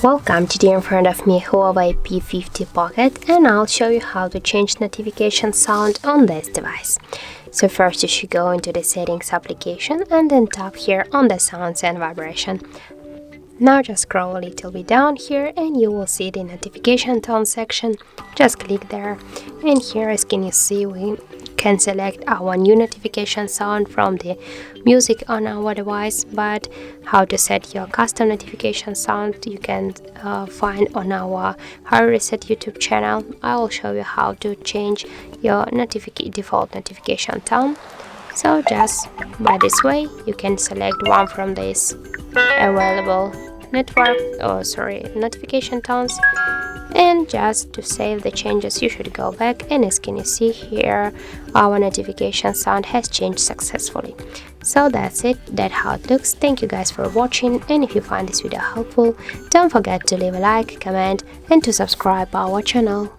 Welcome, today in front of me HUAWEI P50 Pocket, and I'll show you how to change notification sound on this device. So first you should go into the settings application and then tap here on the sounds and vibration. Now just scroll a little bit down here and you will see the notification tone section. Just click there, and here, as can you see, we can select our new notification sound from the music on our device. But how to set your custom notification sound you can find on our HardReset YouTube channel. I will show you how to change your default notification tone. So just by this way you can select one from this available notification tones, and just to save the changes you should go back, and as can you see here, our notification sound has changed successfully. So that's it, that's how it looks. Thank you guys for watching, and if you find this video helpful, don't forget to leave a like, comment and to subscribe our channel.